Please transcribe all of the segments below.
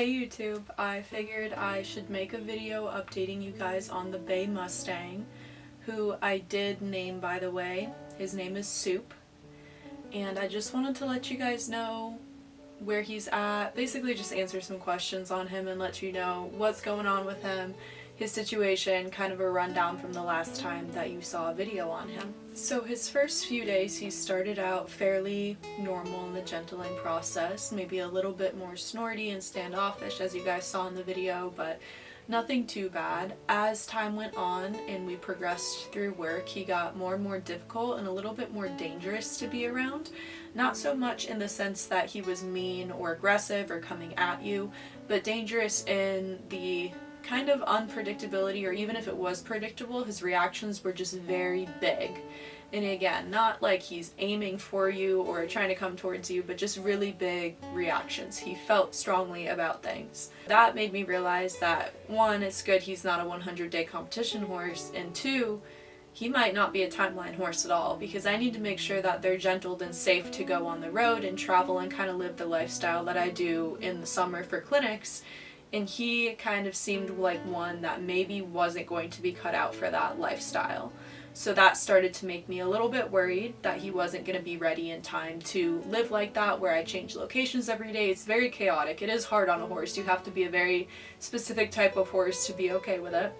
Hey YouTube, I figured I should make a video updating you guys on the BLM Mustang, who I did name, by the way. His name is Soup, and I just wanted to let you guys know where he's at, basically just answer some questions on him and let you know what's going on with him, his situation, kind of a rundown from the last time that you saw a video on him. So his first few days he started out fairly normal in the gentling process, maybe a little bit more snorty and standoffish as you guys saw in the video, but nothing too bad. As time went on and we progressed through work, he got more and more difficult and a little bit more dangerous to be around. Not so much in the sense that he was mean or aggressive or coming at you, but dangerous in the kind of unpredictability, or even if it was predictable, his reactions were just very big. And again, not like he's aiming for you or trying to come towards you, but just really big reactions. He felt strongly about things. That made me realize that, one, it's good he's not a 100-day competition horse, and two, he might not be a timeline horse at all, because I need to make sure that they're gentled and safe to go on the road and travel and kind of live the lifestyle that I do in the summer for clinics. And he kind of seemed like one that maybe wasn't going to be cut out for that lifestyle. So that started to make me a little bit worried that he wasn't going to be ready in time to live like that, where I change locations every day. It's very chaotic. It is hard on a horse. You have to be a very specific type of horse to be okay with it.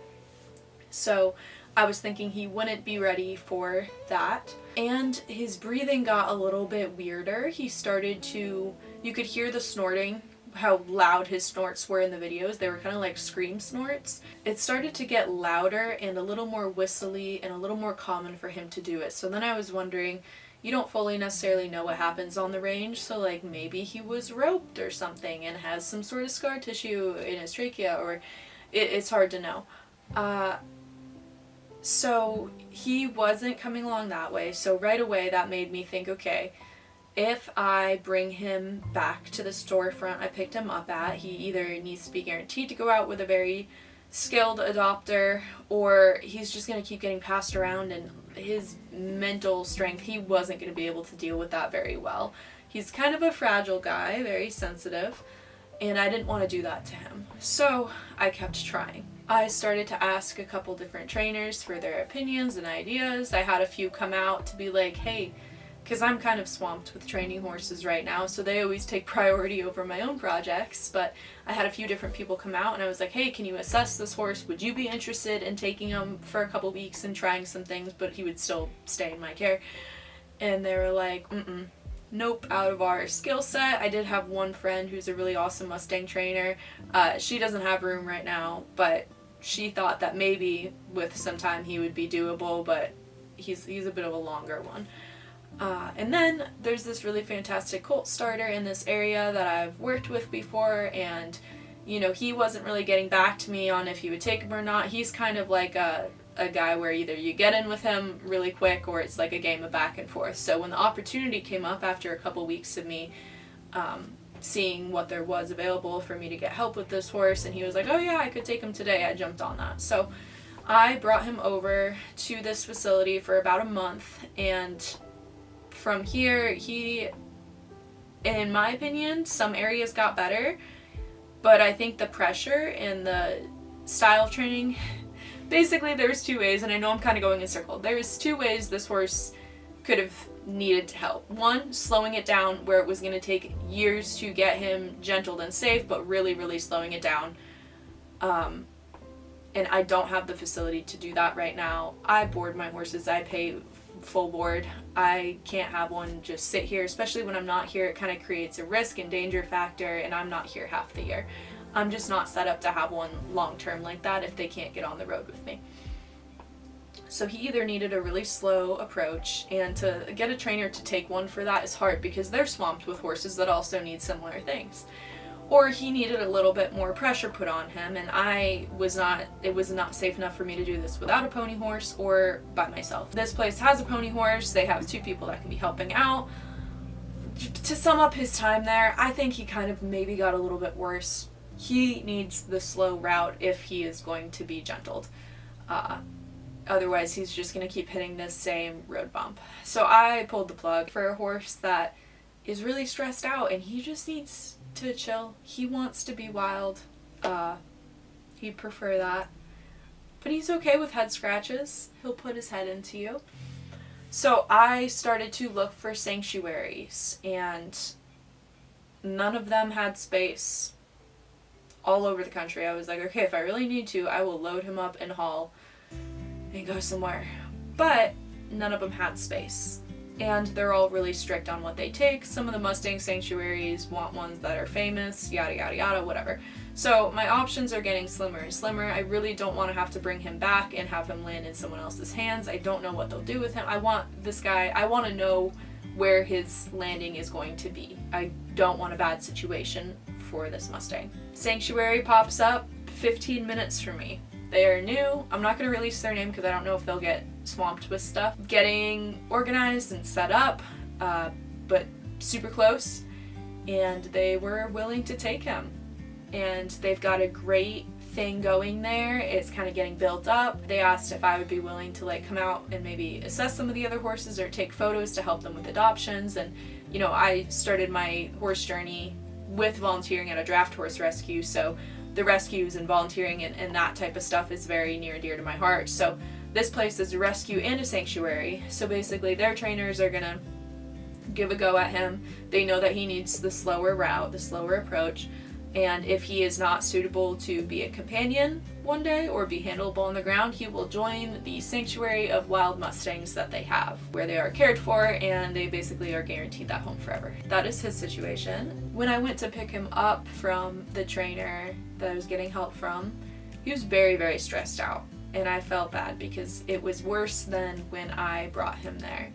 So I was thinking he wouldn't be ready for that. And his breathing got a little bit weirder. He started to, you could hear the snorting, how loud his snorts were in the videos. They were kind of like scream snorts. It started to get louder and a little more whistly and a little more common for him to do it. So then I was wondering, you don't fully necessarily know what happens on the range, so like maybe he was roped or something and has some sort of scar tissue in his trachea, or it's hard to know. So he wasn't coming along that way, so right away that made me think, okay, if I bring him back to the storefront I picked him up at, he either needs to be guaranteed to go out with a very skilled adopter, or he's just going to keep getting passed around, and his mental strength, he wasn't going to be able to deal with that very well. He's kind of a fragile guy, very sensitive, and I didn't want to do that to him. So I kept trying. I started to ask a couple different trainers for their opinions and ideas. I had a few come out to be like, hey, because I'm kind of swamped with training horses right now, so they always take priority over my own projects, but I had a few different people come out and I was like, hey, can you assess this horse? Would you be interested in taking him for a couple weeks and trying some things, but he would still stay in my care? And they were like, nope, out of our skill set. I did have one friend who's a really awesome Mustang trainer. She doesn't have room right now, but she thought that maybe with some time he would be doable, but he's a bit of a longer one. And then there's this really fantastic colt starter in this area that I've worked with before, and you know, he wasn't really getting back to me on if he would take him or not. He's kind of like a guy where either you get in with him really quick or it's like a game of back and forth. So when the opportunity came up after a couple weeks of me seeing what there was available for me to get help with this horse, and he was like, oh yeah, I could take him today, I jumped on that. So I brought him over to this facility for about a month, and from here, he, in my opinion, some areas got better, but I think the pressure and the style of training, basically there's two ways, and I know I'm kind of going in a circle. There's two ways this horse could have needed to help. One, slowing it down where it was going to take years to get him gentled and safe, but really, really slowing it down. And I don't have the facility to do that right now. I board my horses. I pay full board. I can't have one just sit here, especially when I'm not here. It kind of creates a risk and danger factor, and I'm not here half the year. I'm just not set up to have one long term like that if they can't get on the road with me. So he either needed a really slow approach, and to get a trainer to take one for that is hard because they're swamped with horses that also need similar things. Or he needed a little bit more pressure put on him, and it was not safe enough for me to do this without a pony horse or by myself. This place has a pony horse. They have two people that can be helping out. To sum up his time there, I think he kind of maybe got a little bit worse. He needs the slow route if he is going to be gentled. Otherwise, he's just going to keep hitting this same road bump. So I pulled the plug for a horse that is really stressed out, and he just needs to chill. He wants to be wild. He'd prefer that. But he's okay with head scratches. He'll put his head into you. So I started to look for sanctuaries, and none of them had space all over the country. I was like, okay, if I really need to, I will load him up and haul and go somewhere. But none of them had space. And they're all really strict on what they take. Some of the Mustang sanctuaries want ones that are famous, yada yada yada, whatever. So my options are getting slimmer and slimmer. I really don't want to have to bring him back and have him land in someone else's hands. I don't know what they'll do with him. I want this guy, I want to know where his landing is going to be. I don't want a bad situation for this Mustang. Sanctuary pops up 15 minutes from me. They are new. I'm not going to release their name because I don't know if they'll get swamped with stuff. Getting organized and set up, but super close, and they were willing to take him. And they've got a great thing going there. It's kind of getting built up. They asked if I would be willing to like come out and maybe assess some of the other horses or take photos to help them with adoptions. And you know, I started my horse journey with volunteering at a draft horse rescue, so the rescues and volunteering and that type of stuff is very near and dear to my heart. So this place is a rescue and a sanctuary. So basically their trainers are gonna give a go at him. They know that he needs the slower route, the slower approach. And if he is not suitable to be a companion one day or be handleable on the ground, he will join the sanctuary of wild Mustangs that they have, where they are cared for and they basically are guaranteed that home forever. That is his situation. When I went to pick him up from the trainer that I was getting help from, he was very, very stressed out. And I felt bad because it was worse than when I brought him there.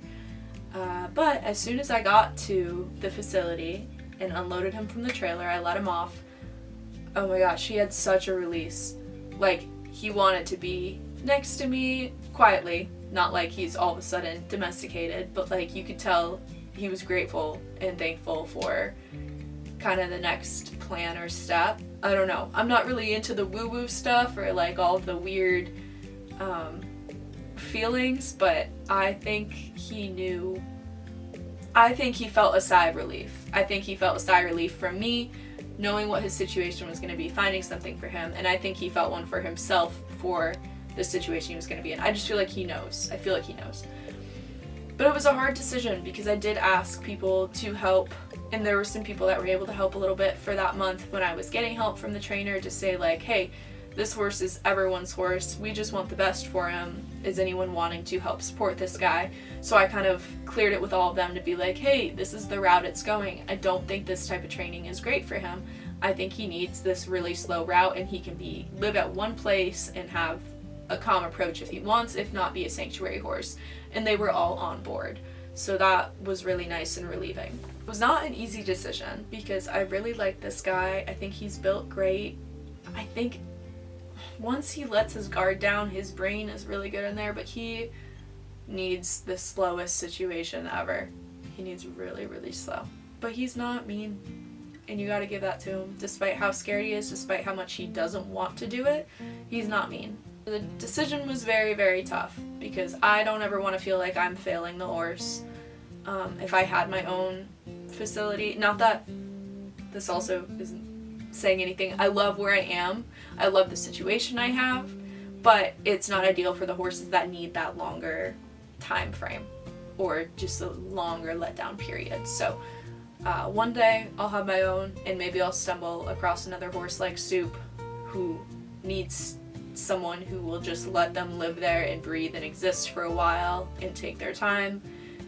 But as soon as I got to the facility and unloaded him from the trailer, I let him off. Oh my gosh, he had such a release. Like, he wanted to be next to me quietly, not like he's all of a sudden domesticated, but like you could tell he was grateful and thankful for kind of the next plan or step. I don't know. I'm not really into the woo-woo stuff or like all of the weird feelings, but I think he knew. I think he felt a sigh of relief. I think he felt a sigh of relief from me, knowing what his situation was going to be, finding something for him, and I think he felt one for himself for the situation he was going to be in. I just feel like he knows. I feel like he knows. But it was a hard decision because I did ask people to help, and there were some people that were able to help a little bit for that month when I was getting help from the trainer to say like, hey, this horse is everyone's horse. We just want the best for him. Is anyone wanting to help support this guy? So I kind of cleared it with all of them to be like, hey, this is the route it's going. I don't think this type of training is great for him. I think he needs this really slow route, and he can live at one place and have a calm approach if he wants, if not be a sanctuary horse. And they were all on board. So that was really nice and relieving. It was not an easy decision because I really like this guy. I think he's built great. I think once he lets his guard down, his brain is really good in there, but he needs the slowest situation ever. He needs really, really slow. But he's not mean, and you gotta give that to him. Despite how scared he is, despite how much he doesn't want to do it, he's not mean. The decision was very, very tough because I don't ever want to feel like I'm failing the horse. If I had my own facility, not that this also isn't saying anything. I love where I am. I love the situation I have, but it's not ideal for the horses that need that longer time frame or just a longer letdown period. So one day I'll have my own, and maybe I'll stumble across another horse like Soup who needs someone who will just let them live there and breathe and exist for a while and take their time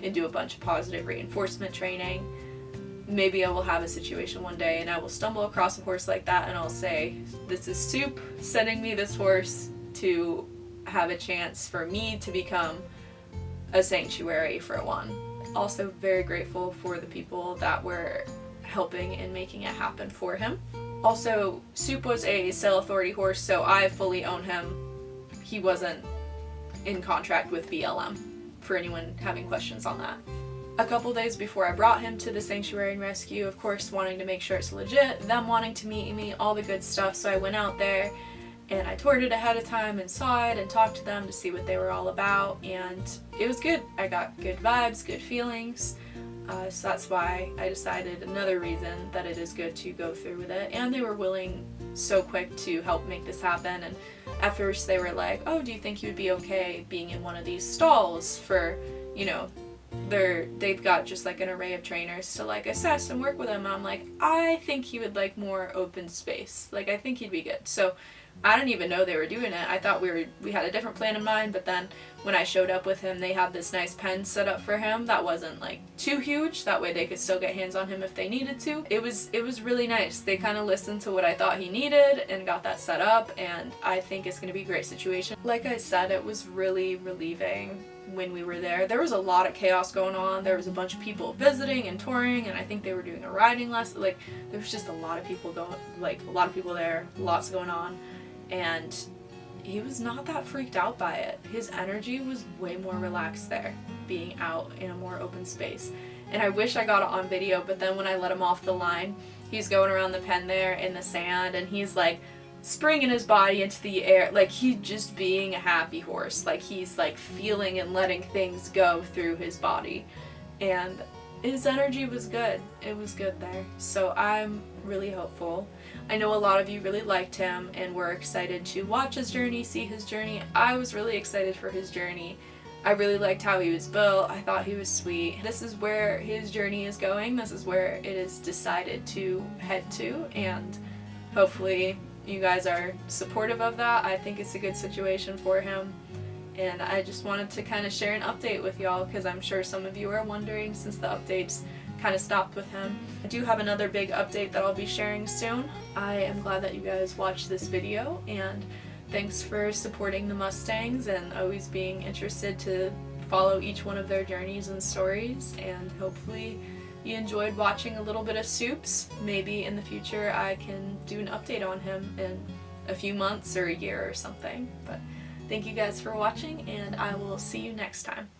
and do a bunch of positive reinforcement training. Maybe I will have a situation one day and I will stumble across a horse like that and I'll say, this is Soup sending me this horse to have a chance for me to become a sanctuary for one. Also very grateful for the people that were helping and making it happen for him. Also, Soup was a sale authority horse, so I fully own him. He wasn't in contract with BLM, for anyone having questions on that. A couple days before I brought him to the sanctuary and rescue, of course wanting to make sure it's legit, them wanting to meet me, all the good stuff, so I went out there and I toured it ahead of time and saw it and talked to them to see what they were all about, and it was good. I got good vibes, good feelings. So that's why I decided, another reason that it is good to go through with it. And they were willing so quick to help make this happen. And at first they were like, oh, do you think you would be okay being in one of these stalls for, you know, they've got just like an array of trainers to like assess and work with him. And I'm like, I think he would like more open space. Like, I think he'd be good. So I didn't even know they were doing it. I thought we had a different plan in mind, but then when I showed up with him, they had this nice pen set up for him that wasn't like too huge. That way they could still get hands on him if they needed to. It was really nice. They kind of listened to what I thought he needed and got that set up, and I think it's going to be a great situation. Like I said, it was really relieving when we were there. There was a lot of chaos going on. There was a bunch of people visiting and touring, and I think they were doing a riding lesson. Like, there was just a lot of people there, lots going on. And he was not that freaked out by it. His energy was way more relaxed there, being out in a more open space. And I wish I got it on video, but then when I let him off the line, he's going around the pen there in the sand, and he's like springing his body into the air, like he's just being a happy horse. Like, he's like feeling and letting things go through his body. And his energy was good. It was good there. So I'm really hopeful. I know a lot of you really liked him and were excited to watch his journey, see his journey. I was really excited for his journey. I really liked how he was built. I thought he was sweet. This is where his journey is going. This is where it is decided to head to, and hopefully you guys are supportive of that. I think it's a good situation for him. And I just wanted to kind of share an update with y'all, because I'm sure some of you are wondering since the updates kind of stopped with him. I do have another big update that I'll be sharing soon. I am glad that you guys watched this video, and thanks for supporting the Mustangs and always being interested to follow each one of their journeys and stories. And hopefully you enjoyed watching a little bit of Soup's. Maybe in the future I can do an update on him in a few months or a year or something. But thank you guys for watching, and I will see you next time.